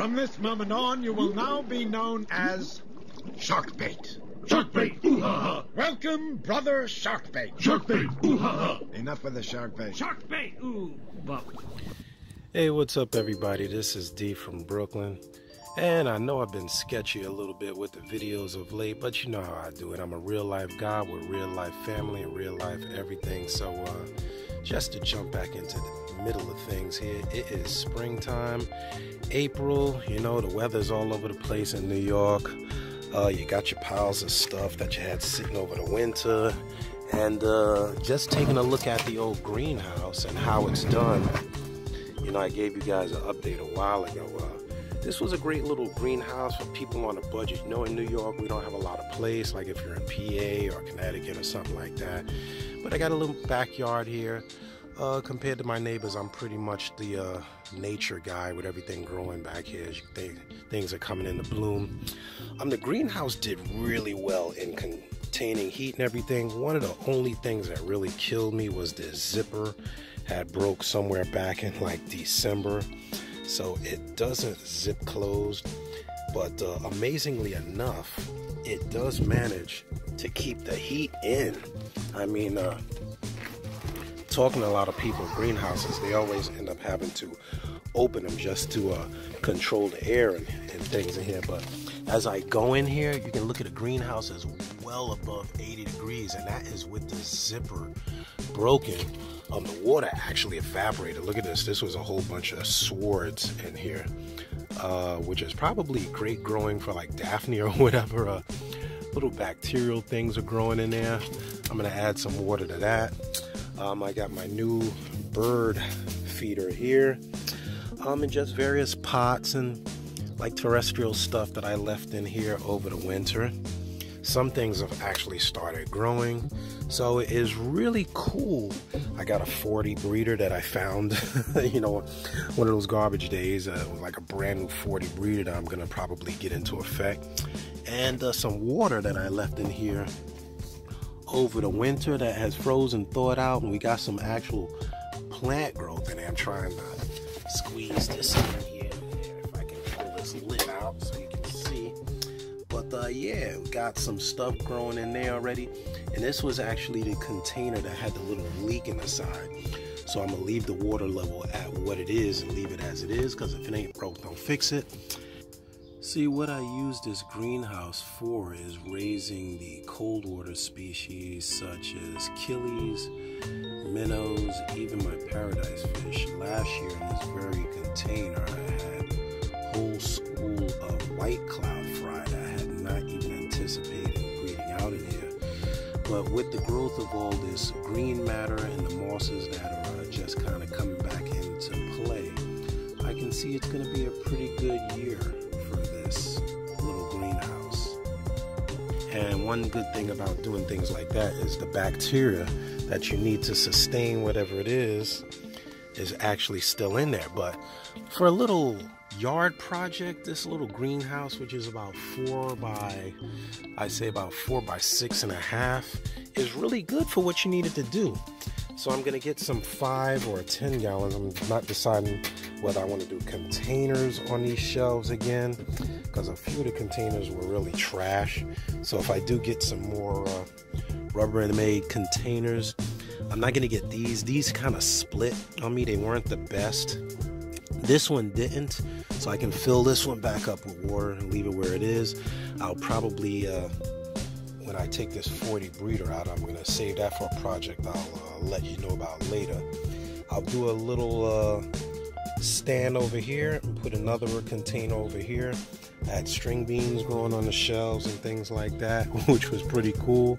From this moment on, you will now be known as Sharkbait. Sharkbait, ooh-ha-ha. Welcome, brother Sharkbait. Sharkbait, ooh-ha-ha. Enough with the Sharkbait. Sharkbait, ooh. Well. Hey, what's up, everybody? This is D from Brooklyn. And I know I've been sketchy a little bit with the videos of late, but you know how I do it. I'm a real-life guy with real-life family and real-life everything. So just to jump back into the middle of things here, it is springtime, April. You know, the weather's all over the place in New York. You got your piles of stuff that you had sitting over the winter. And just taking a look at the old greenhouse and how it's done. You know, I gave you guys an update a while ago. This was a great little greenhouse for people on a budget. You know, in New York, we don't have a lot of place, like if you're in PA or Connecticut or something like that. But I got a little backyard here. Compared to my neighbors, I'm pretty much the nature guy with everything growing back here. Things are coming into bloom. The greenhouse did really well in containing heat and everything. One of the only things that really killed me was this zipper had broke somewhere back in like December. So it doesn't zip closed, but amazingly enough, it does manage to keep the heat in. I mean, talking to a lot of people in greenhouses, they always end up having to open them just to control the air and things in here. But as I go in here, you can look at the greenhouse is well above 80 degrees, and that is with the zipper broken. The water actually evaporated. Look at this. This was a whole bunch of swords in here, which is probably great growing for like Daphne or whatever. Little bacterial things are growing in there. I'm going to add some water to that. I got my new bird feeder here, and just various pots and like terrestrial stuff that I left in here over the winter. Some things have actually started growing, so it is really cool. I got a 40 breeder that I found, you know, one of those garbage days. It was like a brand new 40 breeder that I'm gonna probably get into effect, and some water that I left in here over the winter that has frozen, thawed out, and we got some actual plant growth in there. I'm trying to squeeze this in here, if I can pull this lid out so you can see. But yeah, we got some stuff growing in there already, and this was actually the container that had the little leak in the side. So I'm gonna leave the water level at what it is and leave it as it is, because if it ain't broke, don't fix it. See, what I use this greenhouse for is raising the cold water species such as killies, minnows, even my paradise fish. Last year in this very container, I had a whole school of white cloud fry that I had not even anticipated breeding out in here. But with the growth of all this green matter and the mosses that are just kind of coming back into play, I can see it's going to be a pretty good year for this little greenhouse. And one good thing about doing things like that is the bacteria that you need to sustain whatever it is actually still in there. But for a little yard project, this little greenhouse, which is about 4 by 6.5, is really good for what you needed to do. So I'm gonna get some 5 or 10 gallons. I'm not deciding whether I want to do containers on these shelves again, because a few of the containers were really trash. So if I do get some more Rubbermaid containers, I'm not gonna get these. These kind of split on me. They weren't the best. This one didn't, so I can fill this one back up with water and leave it where it is. I'll probably, when I take this 40 breeder out, I'm gonna save that for a project I'll let you know about later. I'll do a little stand over here and put another container over here. I had string beans growing on the shelves and things like that, which was pretty cool.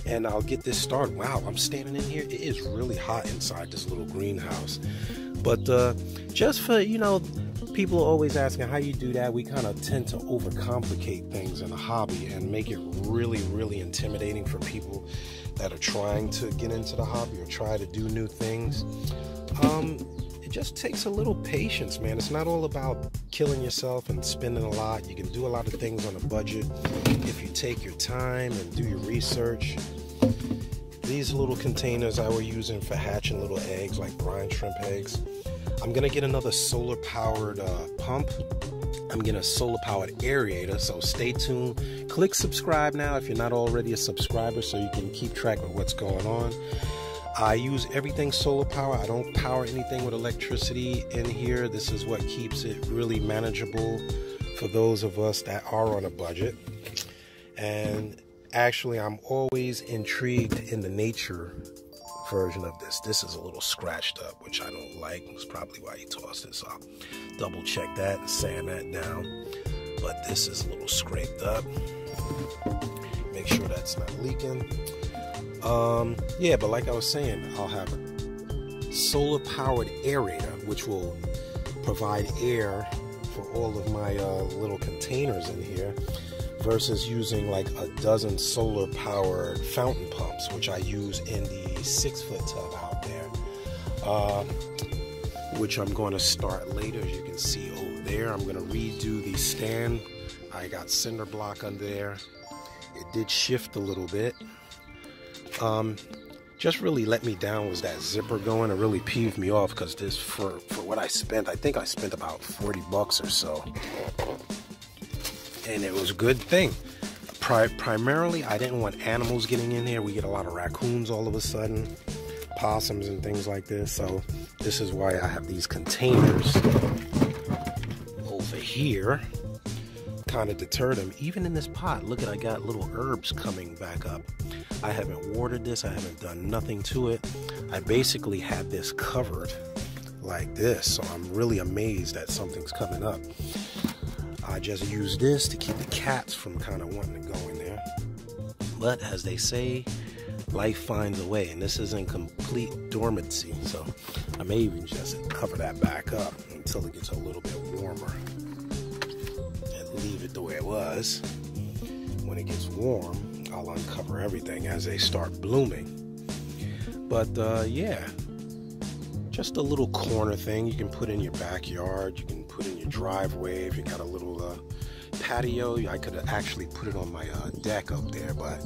And I'll get this started. Wow, I'm standing in here. It is really hot inside this little greenhouse. But just for, you know, people are always asking how you do that. We kind of tend to overcomplicate things in a hobby and make it really, really intimidating for people that are trying to get into the hobby or try to do new things. It just takes a little patience, man. It's not all about killing yourself and spending a lot. You can do a lot of things on a budget if you take your time and do your research. These little containers I were using for hatching little eggs, like brine shrimp eggs, I'm gonna get another solar powered pump. I'm getting a solar powered aerator, so stay tuned. Click subscribe now if you're not already a subscriber, so you can keep track of what's going on. I use everything solar power. I don't power anything with electricity in here. This is what keeps it really manageable for those of us that are on a budget. And actually, I'm always intrigued in the nature version of this. This is a little scratched up, which I don't like. It's probably why he tossed it, so I'll double check that and sand that down. But this is a little scraped up. Make sure that's not leaking. Yeah, but like I was saying, I'll have a solar powered aerator, which will provide air for all of my little containers in here, versus using like a dozen solar powered fountain pumps, which I use in the 6-foot tub out there, which I'm going to start later. As you can see over there, I'm going to redo the stand. I got cinder block under there. It did shift a little bit. Just really let me down was that zipper going. It really peeved me off, because this, for what I spent, I think I spent about 40 bucks or so, and it was a good thing. Primarily, I didn't want animals getting in here. We get a lot of raccoons all of a sudden, possums and things like this, so this is why I have these containers over here. Kind of deter them. Even in this pot, look at, I got little herbs coming back up. I haven't watered this. I haven't done nothing to it. I basically had this covered like this, so I'm really amazed that something's coming up. I just use this to keep the cats from kind of wanting to go in there. But as they say, life finds a way, and this is in complete dormancy, so I may even just cover that back up until it gets a little bit warmer and leave it the way it was. When it gets warm, I'll uncover everything as they start blooming. But yeah, just a little corner thing you can put in your backyard. You can put in your driveway if you got a little patio. I could actually put it on my deck up there, but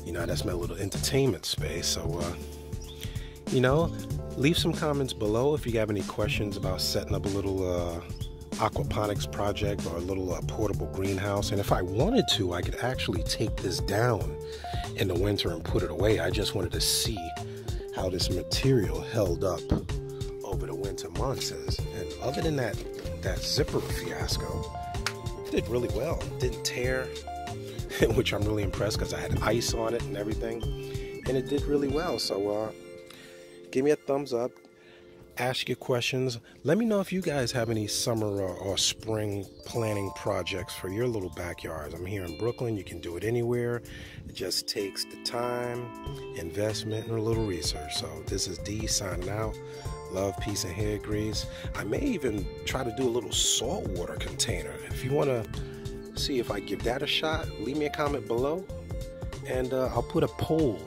you know, that's my little entertainment space. So you know, leave some comments below if you have any questions about setting up a little aquaponics project or a little portable greenhouse. And if I wanted to, I could actually take this down in the winter and put it away. I just wanted to see how this material held up over the winter months. And other than that zipper fiasco, it did really well. It didn't tear, which I'm really impressed, because I had ice on it and everything, and it did really well. So give me a thumbs up. Ask your questions. Let me know if you guys have any summer or spring planning projects for your little backyards. I'm here in Brooklyn. You can do it anywhere. It just takes the time, investment, and a little research. So this is D signing out. Love, peace, and hair grease. I may even try to do a little saltwater container. If you want to see if I give that a shot, leave me a comment below, and I'll put a poll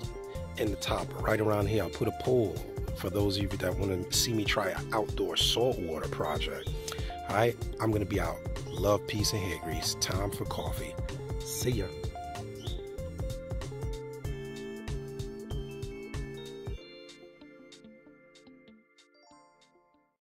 in the top right around here. I'll put a poll for those of you that want to see me try an outdoor saltwater project. All right, I'm going to be out. Love, peace, and hair grease. Time for coffee. See ya.